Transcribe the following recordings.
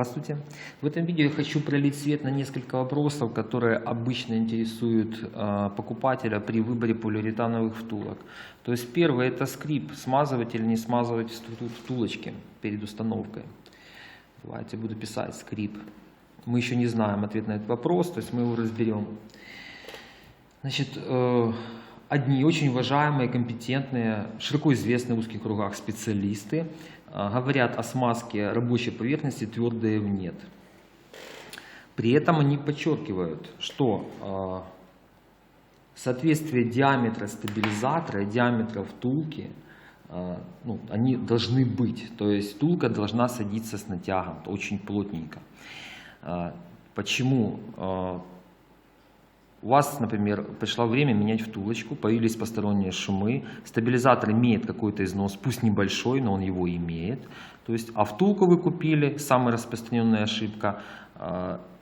Здравствуйте. В этом видео я хочу пролить свет на несколько вопросов, которые обычно интересуют покупателя при выборе полиуретановых втулок. То есть первое — это скрип, смазывать или не смазывать втулочки перед установкой. Давайте буду писать скрип. Мы еще не знаем ответ на этот вопрос, то есть мы его разберем. Значит, одни очень уважаемые, компетентные, широко известные в узких кругах специалисты говорят о смазке рабочей поверхности твердое в нет. При этом они подчеркивают, что соответствие диаметра стабилизатора и диаметра втулки они должны быть. То есть втулка должна садиться с натягом, очень плотненько. Почему? У вас, например, пришло время менять втулочку, появились посторонние шумы, стабилизатор имеет какой-то износ, пусть небольшой, но он его имеет. То есть, а втулку вы купили, самая распространенная ошибка,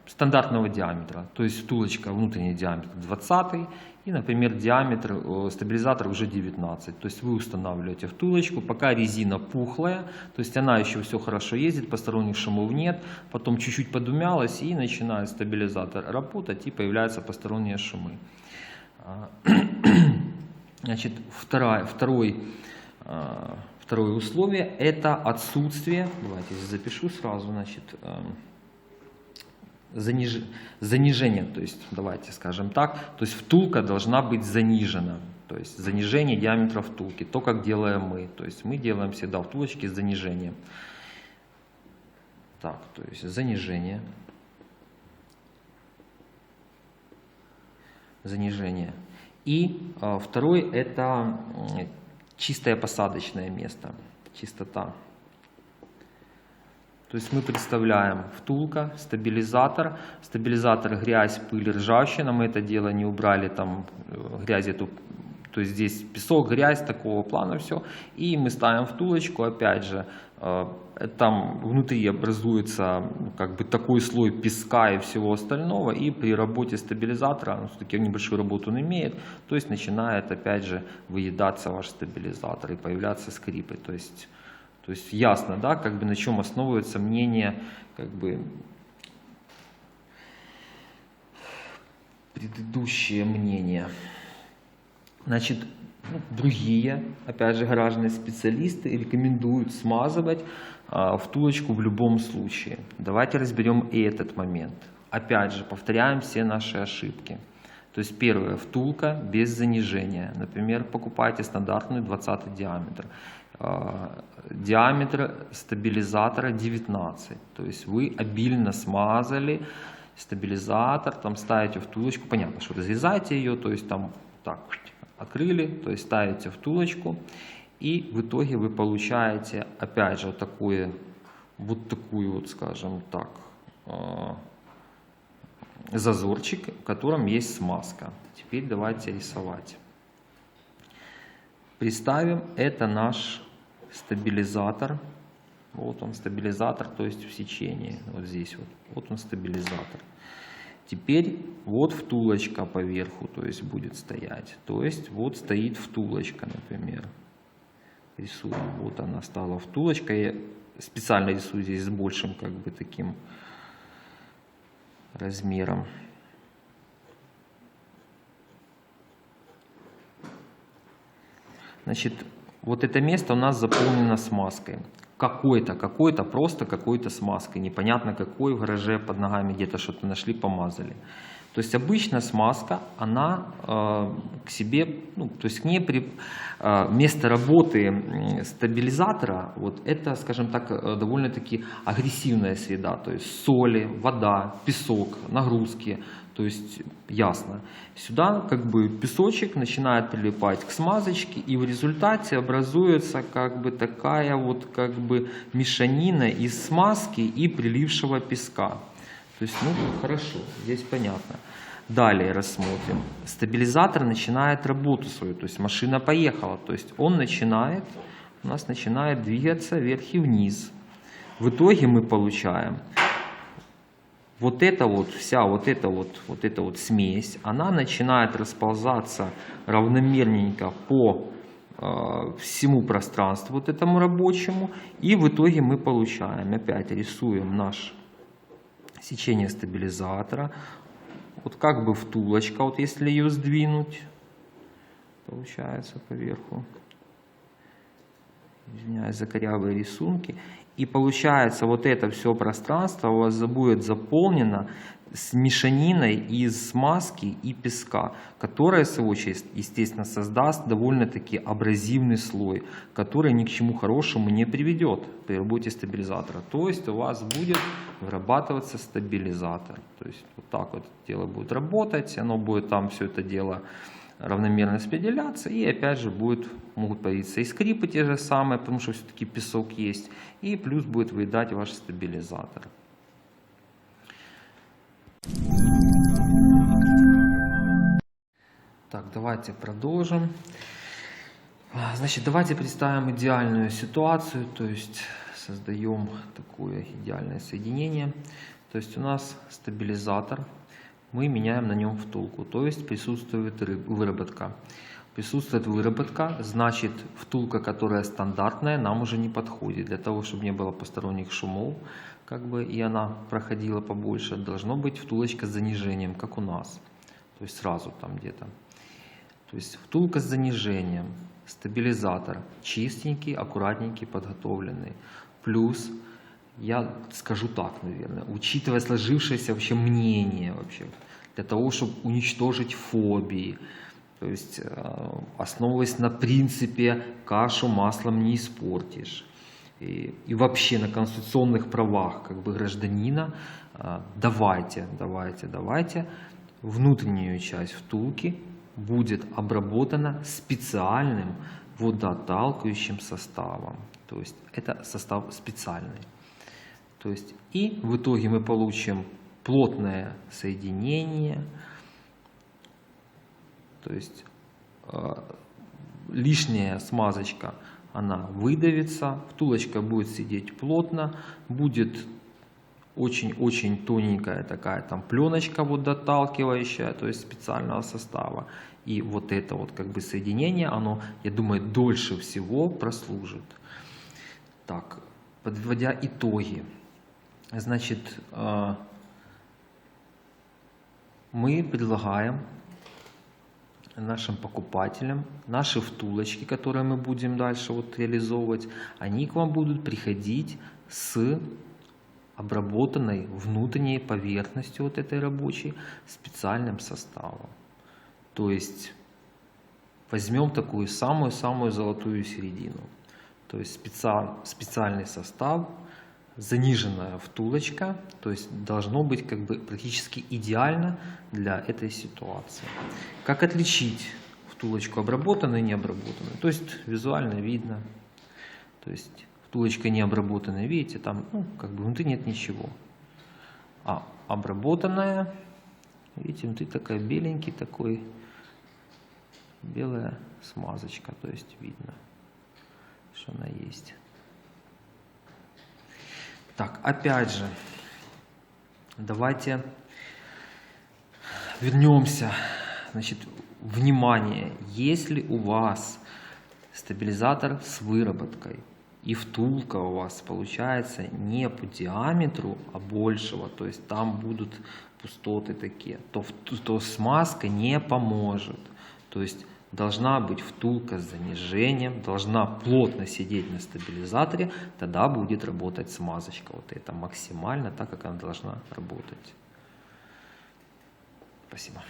стандартного диаметра. То есть втулочка, внутренний диаметр 20 и, например, диаметр стабилизатора уже 19. То есть вы устанавливаете втулочку, пока резина пухлая, то есть она еще все хорошо ездит, посторонних шумов нет, потом чуть-чуть подумялась и начинает стабилизатор работать и появляются посторонние шумы. Значит, второе условие — это отсутствие, давайте запишу сразу, значит, занижение, то есть давайте скажем так, то есть втулка должна быть занижена, то есть занижение диаметра втулки, то как делаем мы, то есть мы делаем всегда втулочки с занижением. Так, то есть занижение, и второй — это чистое посадочное место, чистота. То есть мы представляем втулка, стабилизатор, грязь, пыль, ржавчина, мы это дело не убрали, там грязь эту, то есть здесь песок, грязь такого плана, все, и мы ставим втулочку, опять же, там внутри образуется как бы такой слой песка и всего остального, и при работе стабилизатора, все-таки небольшую работу он имеет, то есть начинает опять же выедаться ваш стабилизатор и появляться скрипы, то есть ясно, да, как бы на чем основывается мнение, как бы предыдущее мнение. Значит, другие, опять же, гаражные специалисты рекомендуют смазывать втулочку в любом случае. Давайте разберем и этот момент. Опять же, повторяем все наши ошибки. То есть первое, втулка без занижения. Например, покупайте стандартный 20 диаметр. Диаметр стабилизатора 19. То есть вы обильно смазали стабилизатор, там ставите втулочку. Понятно, что разрезаете ее, то есть там так открыли, то есть ставите втулочку. И в итоге вы получаете опять же вот такую вот, скажем так, зазорчик, в котором есть смазка. Теперь давайте рисовать. Представим, это наш стабилизатор. Вот он стабилизатор, то есть в сечении. Вот здесь вот он стабилизатор. Теперь вот втулочка поверху, то есть будет стоять. То есть вот стоит втулочка, например. Рисуем. Вот она стала втулочка. Я специально рисую здесь с большим как бы таким размером. Значит, вот это место у нас заполнено смазкой. Какой-то, просто какой-то смазкой. Непонятно какой, в гараже под ногами где-то что-то нашли, помазали. То есть обычно смазка, она к себе, то есть к ней место работы стабилизатора, вот это, скажем так, довольно-таки агрессивная среда. То есть соли, вода, песок, нагрузки. То есть ясно. Сюда как бы песочек начинает прилипать к смазочке, и в результате образуется как бы такая вот как бы мешанина из смазки и прилившего песка. То есть, хорошо, здесь понятно. Далее рассмотрим. Стабилизатор начинает работу свою, то есть машина поехала, то есть он у нас начинает двигаться вверх и вниз. В итоге мы получаем вот эта вот смесь, она начинает расползаться равномерненько по всему пространству вот этому рабочему, и в итоге мы получаем, опять рисуем наш сечение стабилизатора. Вот как бы втулочка, вот если ее сдвинуть, получается поверху. Извиняюсь за корявые рисунки. И получается вот это все пространство у вас будет заполнено с мешаниной из смазки и песка, которая, в свою очередь, естественно, создаст довольно-таки абразивный слой, который ни к чему хорошему не приведет при работе стабилизатора. То есть у вас будет вырабатываться стабилизатор. То есть вот так вот дело будет работать, оно будет там все это дело равномерно распределяться, и опять же могут появиться и скрипы те же самые, потому что все-таки песок есть, и плюс будет выедать ваш стабилизатор. Так, давайте продолжим. Значит, давайте представим идеальную ситуацию, то есть создаем такое идеальное соединение. То есть у нас стабилизатор, мы меняем на нем втулку, то есть присутствует выработка. Присутствует выработка, значит втулка, которая стандартная, нам уже не подходит. Для того, чтобы не было посторонних шумов, и она проходила побольше, должно быть втулочка с занижением, как у нас. То есть сразу там где-то. То есть втулка с занижением, стабилизатор чистенький, аккуратненький, подготовленный. Плюс, я скажу так, наверное, учитывая сложившееся вообще мнение, для того, чтобы уничтожить фобии, то есть основываясь на принципе кашу маслом не испортишь, и вообще на конституционных правах гражданина, давайте внутреннюю часть втулки будет обработана специальным водоотталкивающим составом. То есть это состав специальный. То есть и в итоге мы получим плотное соединение. То есть лишняя смазочка, она выдавится, втулочка будет сидеть плотно, будет очень-очень тоненькая такая там пленочка водоотталкивающая, то есть специального состава. И вот это вот соединение, оно, я думаю, дольше всего прослужит. Так, подводя итоги, значит, мы предлагаем нашим покупателям наши втулочки, которые мы будем дальше реализовывать, они к вам будут приходить с обработанной внутренней поверхностью этой рабочей специальным составом. То есть возьмем такую самую-самую золотую середину. То есть специальный состав, заниженная втулочка, то есть должно быть практически идеально для этой ситуации. Как отличить втулочку обработанную и необработанную? То есть визуально видно. То есть втулочка не обработанная, видите, там внутри нет ничего. А обработанная, видите, внутри такая беленький такой, белая смазочка, то есть видно, что она есть. Так, опять же, давайте вернемся. Значит, внимание, если у вас стабилизатор с выработкой и втулка у вас получается не по диаметру, а большего, то есть там будут пустоты такие, то смазка не поможет. То есть должна быть втулка с занижением, должна плотно сидеть на стабилизаторе, тогда будет работать смазочка. Вот это максимально так, как она должна работать. Спасибо.